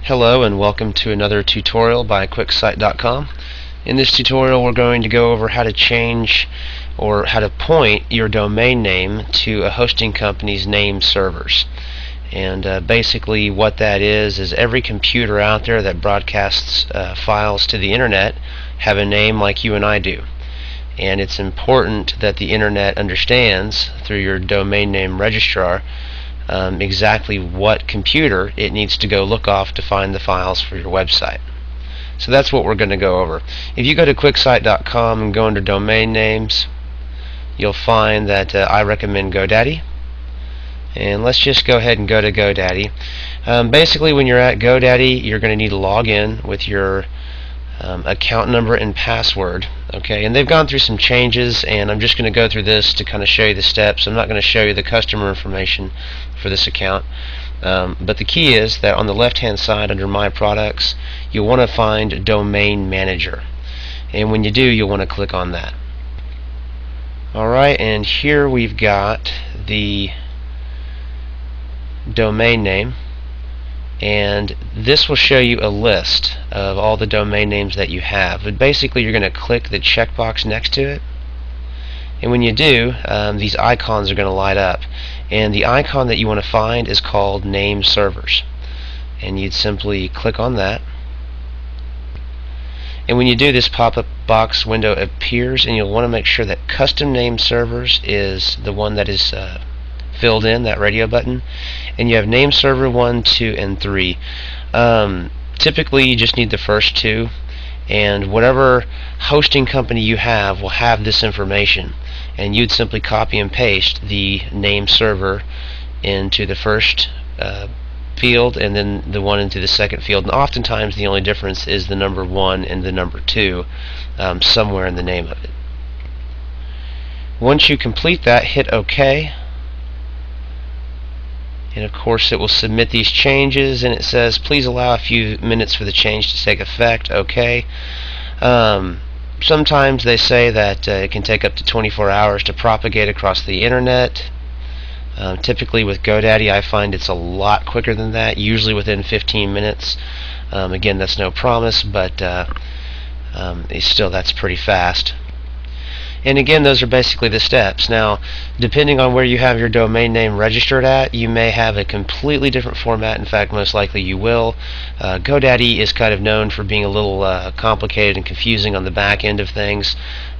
Hello and welcome to another tutorial by QuickSite.com. In this tutorial we're going to go over how to change or how to point your domain name to a hosting company's name servers. And basically what that is every computer out there that broadcasts files to the internet have a name like you and I do. And it's important that the internet understands through your domain name registrar exactly what computer it needs to go look off to find the files for your website. So that's what we're going to go over. If you go to QuickSite.com and go under domain names, you'll find that I recommend GoDaddy. And let's just go ahead and go to GoDaddy. Basically when you're at GoDaddy, you're going to need to log in with your account number and password. Okay, and they've gone through some changes, and I'm just going to go through this to kind of show you the steps. I'm not going to show you the customer information for this account, but the key is that on the left hand side under My Products you'll want to find Domain Manager, and when you do you'll want to click on that. Alright, and here we've got the domain name, and this will show you a list of all the domain names that you have. But basically you're going to click the checkbox next to it, and when you do, these icons are going to light up, and the icon that you want to find is called Name Servers, and you'd simply click on that. And when you do, this pop-up box window appears, and you'll want to make sure that Custom Name Servers is the one that is filled in, that radio button, and you have name server 1, 2, and 3. Typically you just need the first two, and whatever hosting company you have will have this information, and you'd simply copy and paste the name server into the first field and then the one into the second field, and oftentimes the only difference is the number 1 and the number 2 somewhere in the name of it. Once you complete that, hit OK. And of course it will submit these changes, and it says please allow a few minutes for the change to take effect. Okay. Sometimes they say that it can take up to 24 hours to propagate across the internet. Typically with GoDaddy I find it's a lot quicker than that, usually within 15 minutes. Again, that's no promise, but still that's pretty fast. And again, those are basically the steps. Now, depending on where you have your domain name registered at, you may have a completely different format. In fact, most likely you will. GoDaddy is kind of known for being a little complicated and confusing on the back end of things,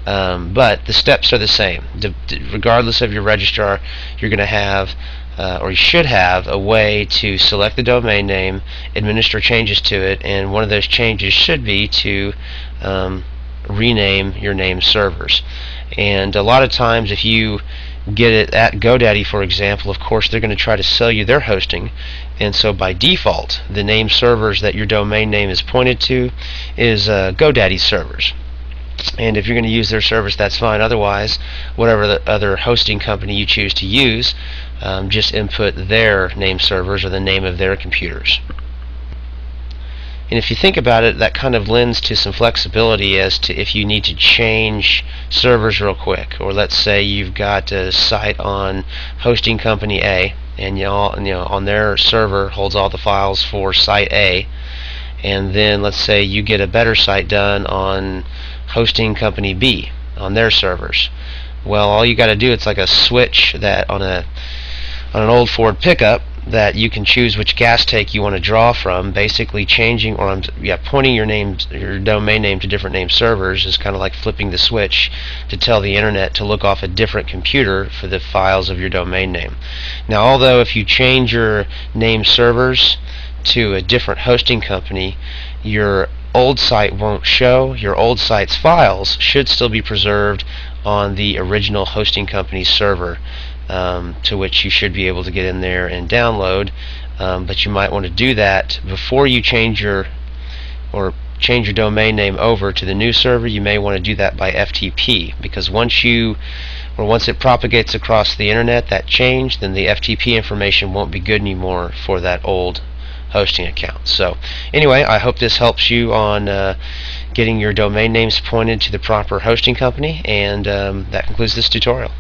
but the steps are the same. Regardless of your registrar, you're going to have or you should have a way to select the domain name, administer changes to it, and one of those changes should be to rename your name servers. And a lot of times if you get it at GoDaddy, for example, of course they're going to try to sell you their hosting, and so by default the name servers that your domain name is pointed to is GoDaddy servers. And if you're going to use their service, that's fine. Otherwise, whatever the other hosting company you choose to use, just input their name servers or the name of their computers. And if you think about it, that kind of lends to some flexibility as to if you need to change servers real quick. Or let's say you've got a site on hosting company A, and on their server holds all the files for site A, and then let's say you get a better site done on hosting company B on their servers. Well, all you got to do, it's like a switch that on an old Ford pickup, that you can choose which gas tank you want to draw from. Basically changing, or pointing your domain name to different name servers is kind of like flipping the switch to tell the internet to look off a different computer for the files of your domain name. Now, although if you change your name servers to a different hosting company, your old site won't show. Your old site's files should still be preserved on the original hosting company's server, to which you should be able to get in there and download, but you might want to do that before you change your domain name over to the new server. You may want to do that by FTP, because once it propagates across the internet, that change, then the FTP information won't be good anymore for that old hosting account. So anyway, I hope this helps you on getting your domain names pointed to the proper hosting company, and that concludes this tutorial.